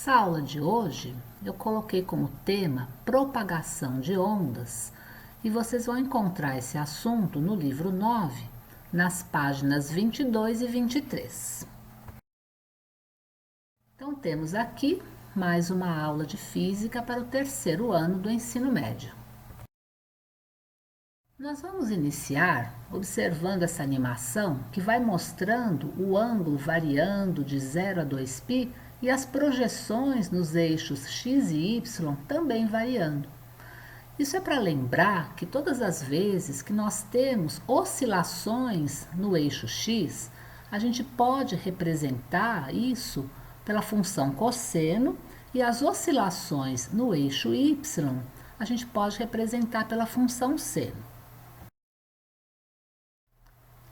Nessa aula de hoje, eu coloquei como tema propagação de ondas e vocês vão encontrar esse assunto no livro 9, nas páginas 22 e 23. Então, temos aqui mais uma aula de física para o terceiro ano do ensino médio. Nós vamos iniciar observando essa animação que vai mostrando o ângulo variando de 0 a 2π e as projeções nos eixos x e y também variando. Isso é para lembrar que todas as vezes que nós temos oscilações no eixo x, a gente pode representar isso pela função cosseno e as oscilações no eixo y a gente pode representar pela função seno.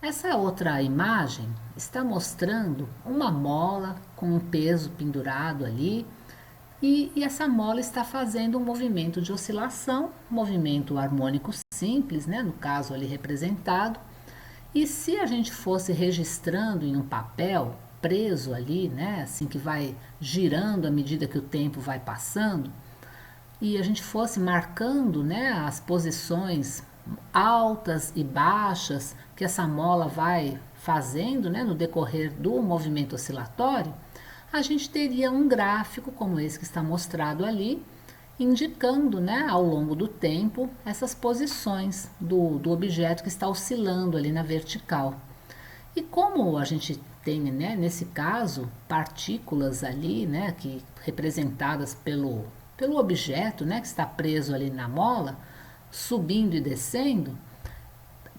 Essa outra imagem está mostrando uma mola com um peso pendurado ali e essa mola está fazendo um movimento de oscilação, movimento harmônico simples, no caso ali representado. E se a gente fosse registrando em um papel preso ali, assim que vai girando à medida que o tempo vai passando, e a gente fosse marcando, as posições altas e baixas que essa mola vai fazendo, no decorrer do movimento oscilatório, a gente teria um gráfico como esse que está mostrado ali, indicando, ao longo do tempo, essas posições do objeto que está oscilando ali na vertical. E como a gente tem, nesse caso, partículas ali, que representadas pelo objeto, que está preso ali na mola, subindo e descendo,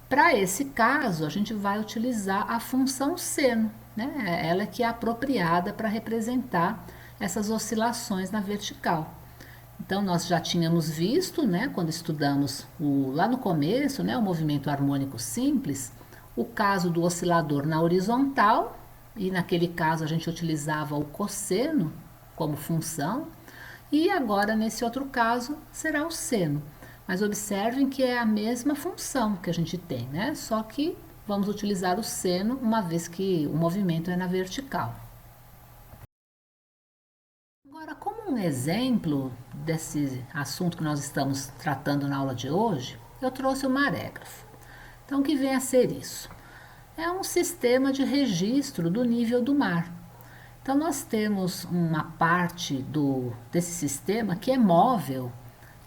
para esse caso a gente vai utilizar a função seno, ela que é apropriada para representar essas oscilações na vertical. Então nós já tínhamos visto, quando estudamos lá no começo, o movimento harmônico simples, o caso do oscilador na horizontal, e naquele caso a gente utilizava o cosseno como função, e agora nesse outro caso será o seno. Mas observem que é a mesma função que a gente tem, só que vamos utilizar o seno uma vez que o movimento é na vertical. Agora, como um exemplo desse assunto que nós estamos tratando na aula de hoje, eu trouxe o marégrafo. Então, o que vem a ser isso? É um sistema de registro do nível do mar. Então, nós temos uma parte desse sistema que é móvel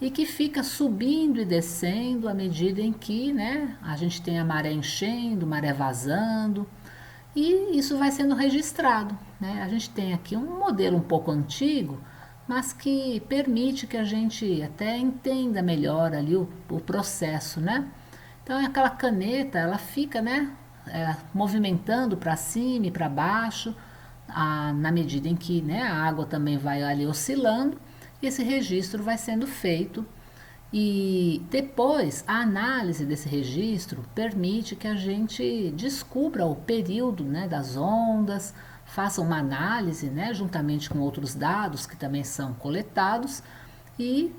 e que fica subindo e descendo à medida em que a gente tem a maré enchendo, maré vazando, e isso vai sendo registrado. A gente tem aqui um modelo um pouco antigo, mas que permite que a gente até entenda melhor ali o processo. Então, aquela caneta, ela fica movimentando para cima e para baixo, na medida em que a água também vai ali oscilando, e esse registro vai sendo feito. E depois, a análise desse registro permite que a gente descubra o período das ondas, faça uma análise juntamente com outros dados que também são coletados, e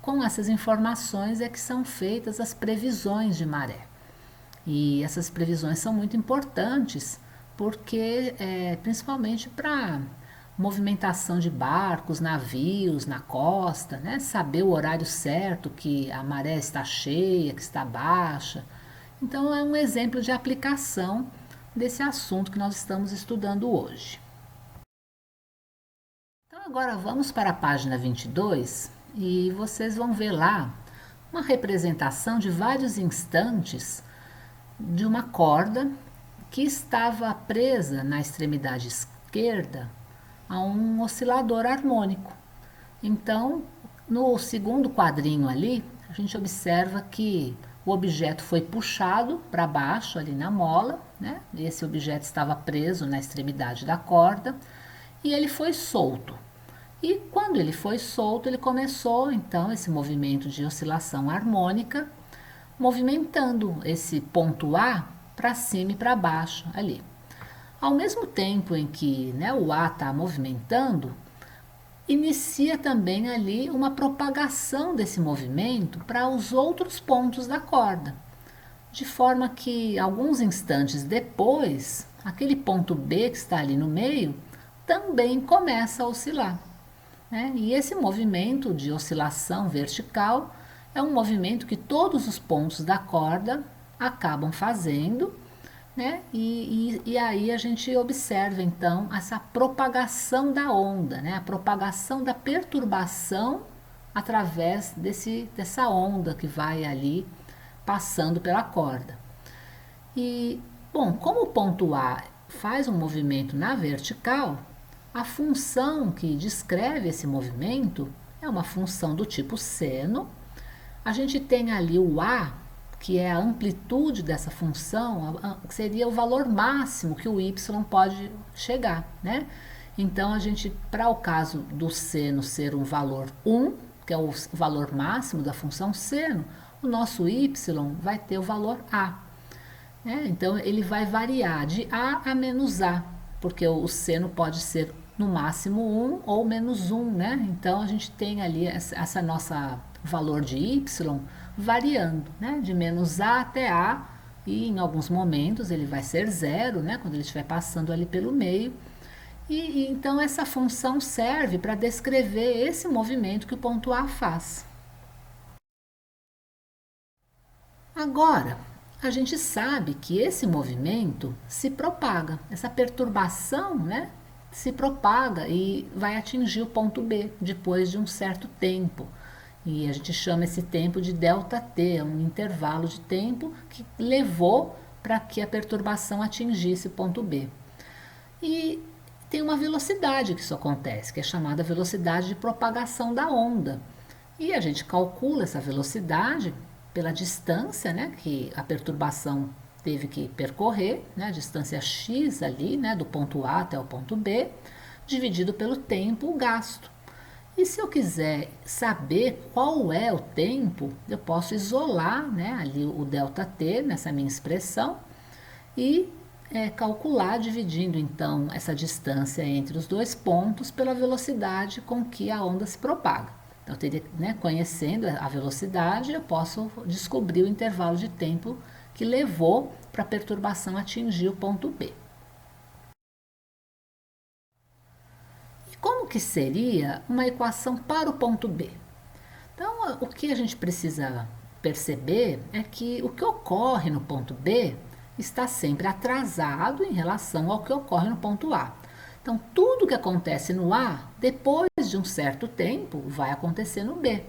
com essas informações é que são feitas as previsões de maré. E essas previsões são muito importantes porque principalmente para movimentação de barcos, navios na costa, saber o horário certo que a maré está cheia, que está baixa. Então é um exemplo de aplicação desse assunto que nós estamos estudando hoje. Então agora vamos para a página 22 e vocês vão ver lá uma representação de vários instantes de uma corda que estava presa na extremidade esquerda a um oscilador harmônico. Então, no segundo quadrinho ali, a gente observa que o objeto foi puxado para baixo ali na mola, Esse objeto estava preso na extremidade da corda e ele foi solto. E quando ele foi solto, ele começou então esse movimento de oscilação harmônica, movimentando esse ponto A para cima e para baixo ali. Ao mesmo tempo em que o A está movimentando, inicia também ali uma propagação desse movimento para os outros pontos da corda, de forma que alguns instantes depois, aquele ponto B que está ali no meio também começa a oscilar. né? E esse movimento de oscilação vertical é um movimento que todos os pontos da corda acabam fazendo, né? E aí a gente observa então essa propagação da onda, né? A propagação da perturbação através dessa onda que vai ali passando pela corda. E, bom, como o ponto A faz um movimento na vertical, a função que descreve esse movimento é uma função do tipo seno. A gente tem ali o A, que é a amplitude dessa função, que seria o valor máximo que o y pode chegar, né? Então, a gente, para o caso do seno ser um valor 1, que é o valor máximo da função seno, o nosso y vai ter o valor A. Então, ele vai variar de A a menos A, porque o seno pode ser no máximo 1 ou menos 1, né? Então, a gente tem ali essa nossa valor de y variando, né? De menos A até A, e em alguns momentos ele vai ser zero, né? Quando ele estiver passando ali pelo meio. E então essa função serve para descrever esse movimento que o ponto A faz. Agora, a gente sabe que esse movimento se propaga, essa perturbação, né, se propaga e vai atingir o ponto B depois de um certo tempo. E a gente chama esse tempo de ΔT, é um intervalo de tempo que levou para que a perturbação atingisse o ponto B. E tem uma velocidade que isso acontece, que é chamada velocidade de propagação da onda. E a gente calcula essa velocidade pela distância, né, que a perturbação teve que percorrer, né, a distância x ali, né, do ponto A até o ponto B, dividido pelo tempo gasto. E se eu quiser saber qual é o tempo, eu posso isolar, né, ali o ΔT nessa minha expressão e calcular dividindo então essa distância entre os dois pontos pela velocidade com que a onda se propaga. Então, eu teria, né, conhecendo a velocidade, eu posso descobrir o intervalo de tempo que levou para a perturbação atingir o ponto B. E como que seria uma equação para o ponto B? Então, o que a gente precisa perceber é que o que ocorre no ponto B está sempre atrasado em relação ao que ocorre no ponto A. Então, tudo que acontece no A, depois de um certo tempo, vai acontecer no B,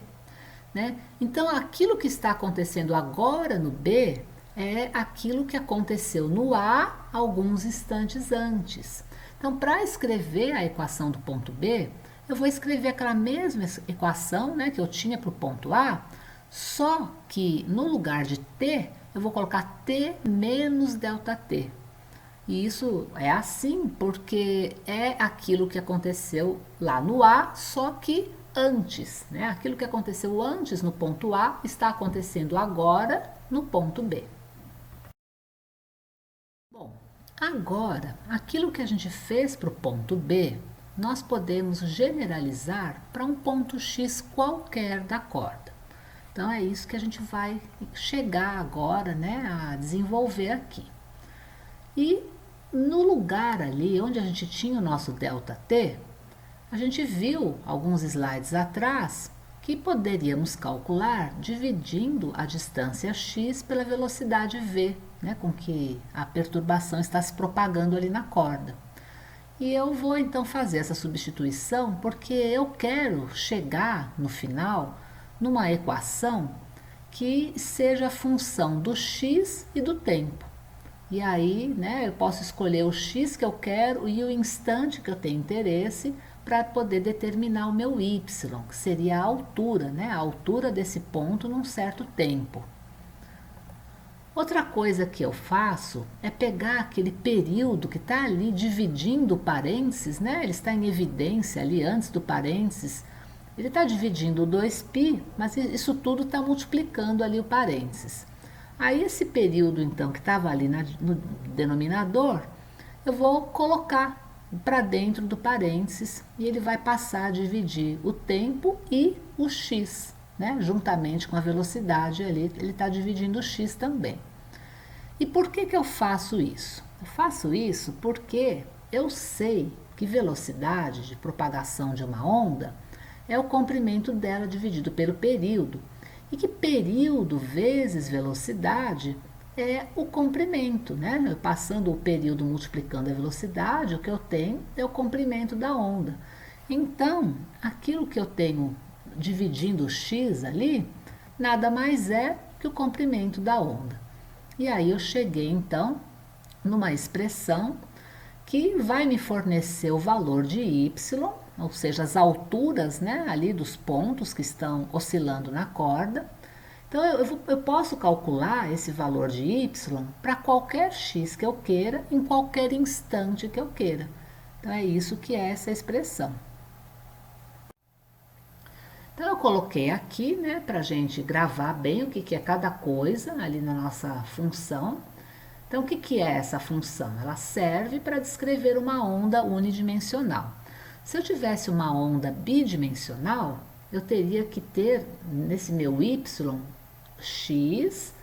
né? Então, aquilo que está acontecendo agora no B é aquilo que aconteceu no A alguns instantes antes. Então, para escrever a equação do ponto B, eu vou escrever aquela mesma equação, né, que eu tinha para o ponto A, só que no lugar de T, eu vou colocar T menos ΔT. E isso é assim porque é aquilo que aconteceu lá no A, só que antes, né? Aquilo que aconteceu antes no ponto A está acontecendo agora no ponto B. Bom, agora, aquilo que a gente fez para o ponto B, nós podemos generalizar para um ponto X qualquer da corda. Então, é isso que a gente vai chegar agora, né, a desenvolver aqui. E no lugar ali onde a gente tinha o nosso ΔT, a gente viu alguns slides atrás que poderíamos calcular dividindo a distância x pela velocidade v, né, com que a perturbação está se propagando ali na corda. E eu vou então fazer essa substituição porque eu quero chegar no final numa equação que seja a função do x e do tempo. E aí, né, eu posso escolher o x que eu quero e o instante que eu tenho interesse para poder determinar o meu y, que seria a altura, né, a altura desse ponto num certo tempo. Outra coisa que eu faço é pegar aquele período que está ali dividindo o parênteses, né, ele está em evidência ali antes do parênteses, ele está dividindo o 2π, mas isso tudo está multiplicando ali o parênteses. Aí esse período então que estava ali no denominador, eu vou colocar para dentro do parênteses e ele vai passar a dividir o tempo e o x, né? Juntamente com a velocidade ali, ele está dividindo o x também. E por que eu faço isso? Eu faço isso porque eu sei que velocidade de propagação de uma onda é o comprimento dela dividido pelo período. E que período vezes velocidade é o comprimento, né? Passando o período multiplicando a velocidade, o que eu tenho é o comprimento da onda. Então, aquilo que eu tenho dividindo o x ali, nada mais é que o comprimento da onda. E aí eu cheguei então numa expressão que vai me fornecer o valor de y, ou seja, as alturas, né, ali dos pontos que estão oscilando na corda. Então eu posso calcular esse valor de y para qualquer x que eu queira, em qualquer instante que eu queira. Então é isso que é essa expressão. Então eu coloquei aqui, né, para a gente gravar bem o que é cada coisa ali na nossa função. Então o que é essa função? Ela serve para descrever uma onda unidimensional. Se eu tivesse uma onda bidimensional, eu teria que ter nesse meu y, x,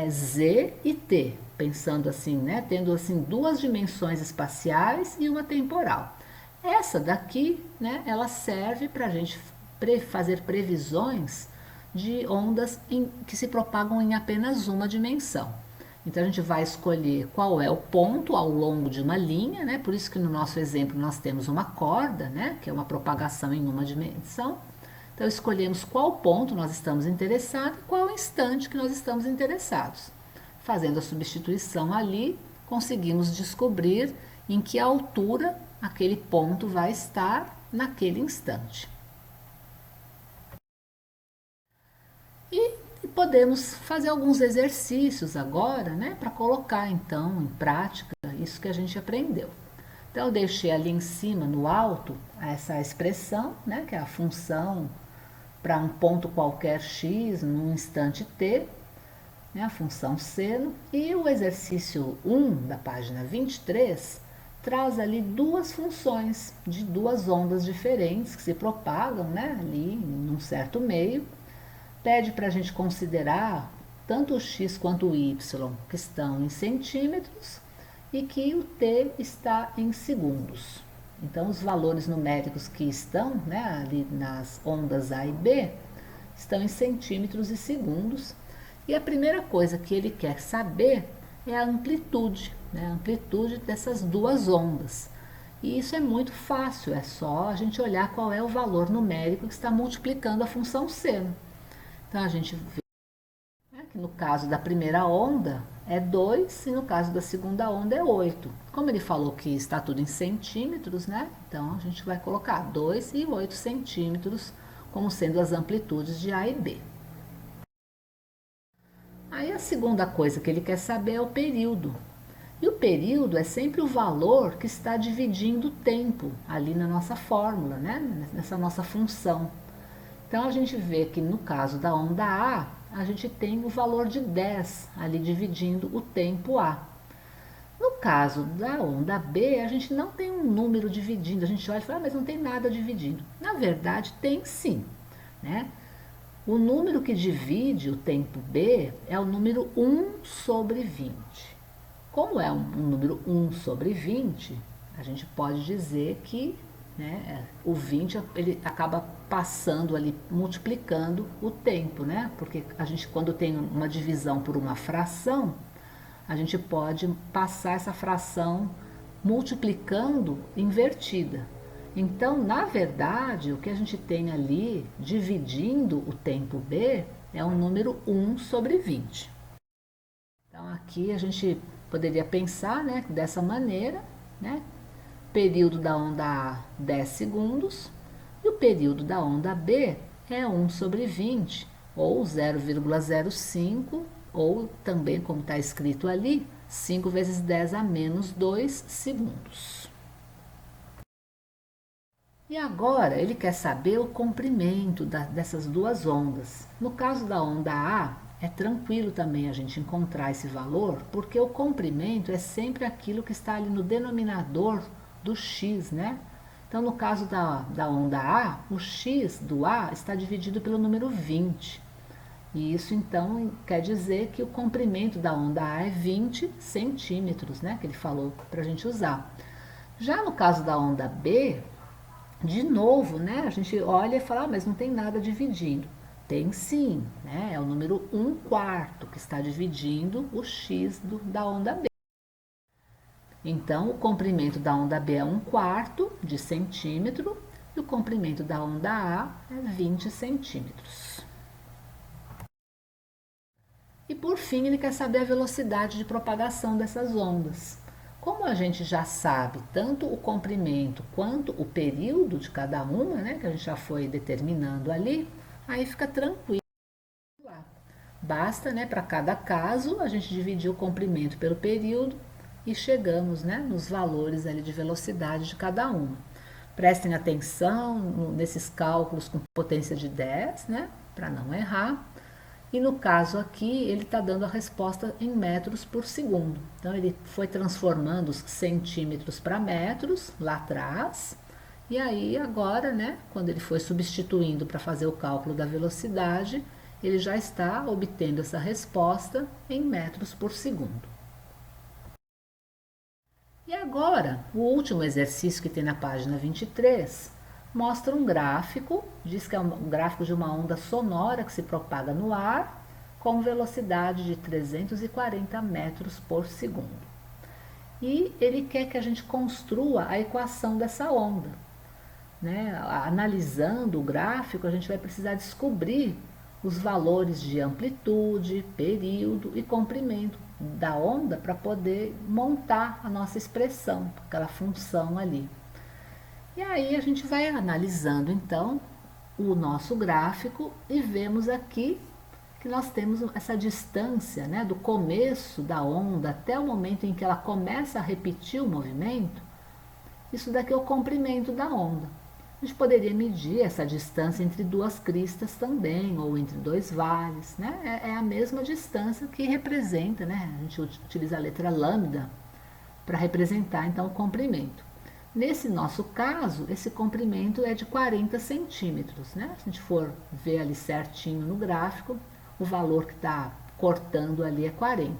z e t, pensando assim, né, tendo assim duas dimensões espaciais e uma temporal. Essa daqui, né, ela serve para a gente fazer previsões de ondas que se propagam em apenas uma dimensão. Então a gente vai escolher qual é o ponto ao longo de uma linha, né? Por isso que no nosso exemplo nós temos uma corda, né? Que é uma propagação em uma dimensão. Então escolhemos qual ponto nós estamos interessados e qual instante que nós estamos interessados. Fazendo a substituição ali, conseguimos descobrir em que altura aquele ponto vai estar naquele instante. E podemos fazer alguns exercícios agora, né, para colocar então em prática isso que a gente aprendeu. Então eu deixei ali em cima, no alto, essa expressão, né, que é a função para um ponto qualquer x num instante t, né, a função seno, e o exercício 1 da página 23 traz ali duas funções de duas ondas diferentes que se propagam, né, ali em um certo meio. Pede para a gente considerar tanto o x quanto o y que estão em centímetros e que o t está em segundos. Então, os valores numéricos que estão, né, ali nas ondas A e B estão em centímetros e segundos. E a primeira coisa que ele quer saber é a amplitude, né, a amplitude dessas duas ondas. E isso é muito fácil, é só a gente olhar qual é o valor numérico que está multiplicando a função seno. Então a gente vê, né, que no caso da primeira onda é 2 e no caso da segunda onda é 8. Como ele falou que está tudo em centímetros, né? Então a gente vai colocar 2 e 8 centímetros como sendo as amplitudes de A e B. Aí a segunda coisa que ele quer saber é o período. E o período é sempre o valor que está dividindo o tempo ali na nossa fórmula, né? Nessa nossa função. Então a gente vê que no caso da onda A gente tem o valor de 10 ali dividindo o tempo A. No caso da onda B, a gente não tem um número dividindo. A gente olha e fala, mas não tem nada dividindo. Na verdade, tem sim, né? O número que divide o tempo B é o número 1 sobre 20. Como é um número 1 sobre 20, a gente pode dizer que, né, o 20 ele acaba passando ali, multiplicando o tempo, né? Porque a gente, quando tem uma divisão por uma fração, a gente pode passar essa fração multiplicando invertida. Então, na verdade, o que a gente tem ali dividindo o tempo B é o número 1 sobre 20. Então, aqui a gente poderia pensar, né, dessa maneira, né? Período da onda A, 10 segundos, e o período da onda B é 1 sobre 20, ou 0,05, ou também, como está escrito ali, 5 vezes 10 a menos 2 segundos. E agora ele quer saber o comprimento dessas duas ondas. No caso da onda A, é tranquilo também a gente encontrar esse valor, porque o comprimento é sempre aquilo que está ali no denominador do x, né? Então, no caso da onda A, o x do A está dividido pelo número 20. E isso, então, quer dizer que o comprimento da onda A é 20 centímetros, né? Que ele falou para a gente usar. Já no caso da onda B, De novo, né, a gente olha e fala, mas não tem nada dividindo. Tem sim, né, é o número 1/4 que está dividindo o x da onda B. Então, o comprimento da onda B é 1/4 de centímetro e o comprimento da onda A é 20 centímetros. E por fim, ele quer saber a velocidade de propagação dessas ondas. Como a gente já sabe tanto o comprimento quanto o período de cada uma, né, que a gente já foi determinando ali, aí fica tranquilo. Basta, né, para cada caso, a gente dividir o comprimento pelo período e chegamos, né, nos valores ali de velocidade de cada uma. Prestem atenção nesses cálculos com potência de 10, né, para não errar. E no caso aqui, ele está dando a resposta em metros por segundo. Então, ele foi transformando os centímetros para metros lá atrás. E aí, agora, né, quando ele foi substituindo para fazer o cálculo da velocidade, ele já está obtendo essa resposta em metros por segundo. E agora, o último exercício que tem na página 23 mostra um gráfico, diz que é um gráfico de uma onda sonora que se propaga no ar com velocidade de 340 metros por segundo. E ele quer que a gente construa a equação dessa onda. Né? Analisando o gráfico, a gente vai precisar descobrir os valores de amplitude, período e comprimento da onda para poder montar a nossa expressão, aquela função ali. E aí a gente vai analisando então o nosso gráfico e vemos aqui que nós temos essa distância, né, do começo da onda até o momento em que ela começa a repetir o movimento. Isso daqui é o comprimento da onda. A gente poderia medir essa distância entre duas cristas também, ou entre dois vales, né? É a mesma distância que representa, né? A gente utiliza a letra lambda para representar então o comprimento. Nesse nosso caso, esse comprimento é de 40 centímetros, né? Se a gente for ver ali certinho no gráfico, o valor que está cortando ali é 40.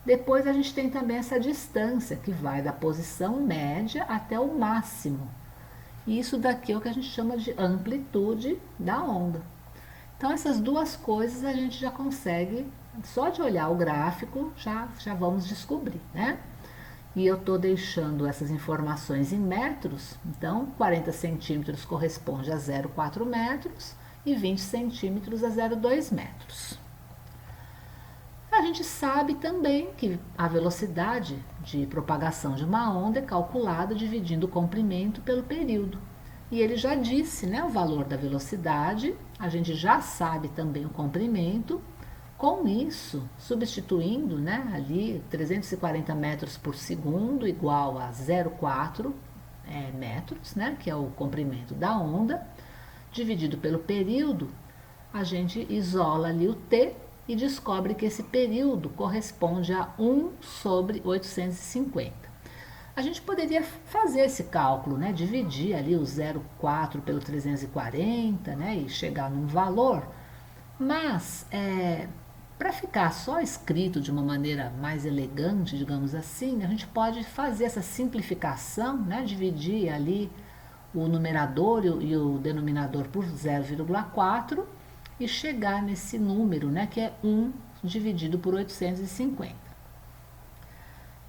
Depois a gente tem também essa distância que vai da posição média até o máximo. E isso daqui é o que a gente chama de amplitude da onda. Então essas duas coisas a gente já consegue, só de olhar o gráfico, já vamos descobrir, né? E eu estou deixando essas informações em metros, então 40 centímetros corresponde a 0,4 metros e 20 centímetros a 0,2 metros. A gente sabe também que a velocidade de propagação de uma onda é calculada dividindo o comprimento pelo período. E ele já disse, né, o valor da velocidade, a gente já sabe também o comprimento. Com isso, substituindo, né, ali 340 metros por segundo igual a 0,4 metros, né, que é o comprimento da onda, dividido pelo período, a gente isola ali o t e descobre que esse período corresponde a 1 sobre 850. A gente poderia fazer esse cálculo, né? Dividir ali o 0,4 pelo 340, né? E chegar num valor, mas para ficar só escrito de uma maneira mais elegante, digamos assim, a gente pode fazer essa simplificação, né? Dividir ali o numerador e o denominador por 0,4 e chegar nesse número, né, que é 1 dividido por 850.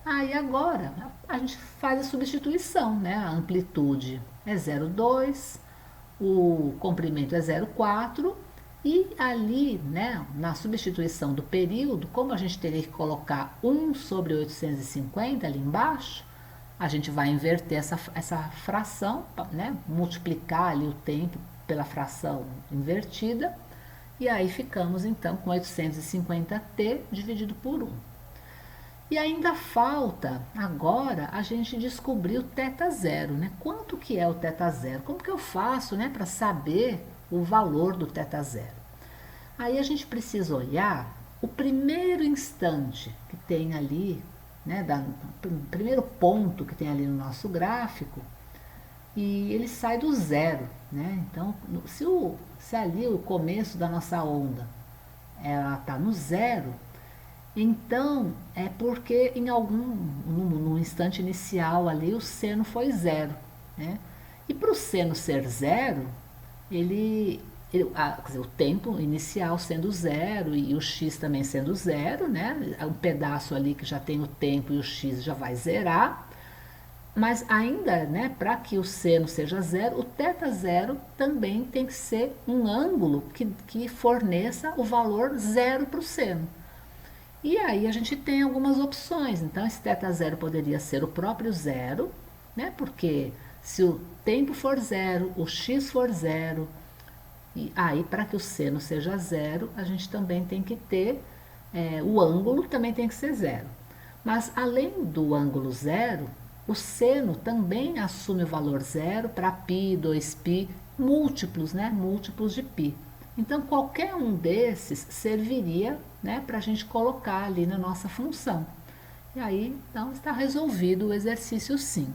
Aí agora a gente faz a substituição, né? A amplitude é 0,2, o comprimento é 0,4 e ali, né, na substituição do período, como a gente teria que colocar 1 sobre 850 ali embaixo, a gente vai inverter essa fração, né, multiplicar ali o tempo pela fração invertida e aí ficamos então com 850t dividido por 1. E ainda falta agora a gente descobrir o θ zero, né? Quanto que é o θ zero? Como que eu faço, né, para saber o valor do θ zero? Aí a gente precisa olhar o primeiro instante que tem ali, né, o primeiro ponto que tem ali no nosso gráfico, e ele sai do zero, né? Então, se ali o começo da nossa onda ela está no zero, então é porque no instante inicial ali o seno foi zero, né? E para o seno ser zero, quer dizer, o tempo inicial sendo zero e o x também sendo zero, né? Um pedaço ali que já tem o tempo e o x já vai zerar. Mas ainda, né, para que o seno seja zero, o θ zero também tem que ser um ângulo que forneça o valor zero para o seno. E aí a gente tem algumas opções. Então, esse θ zero poderia ser o próprio zero, né? Porque se o tempo for zero, o x for zero, e aí para que o seno seja zero, a gente também tem que ter, o ângulo também tem que ser zero. Mas além do ângulo zero, o seno também assume o valor zero para π, 2π, múltiplos, né? Múltiplos de π. Então, qualquer um desses serviria, né, para a gente colocar ali na nossa função. E aí, então, está resolvido o exercício 5.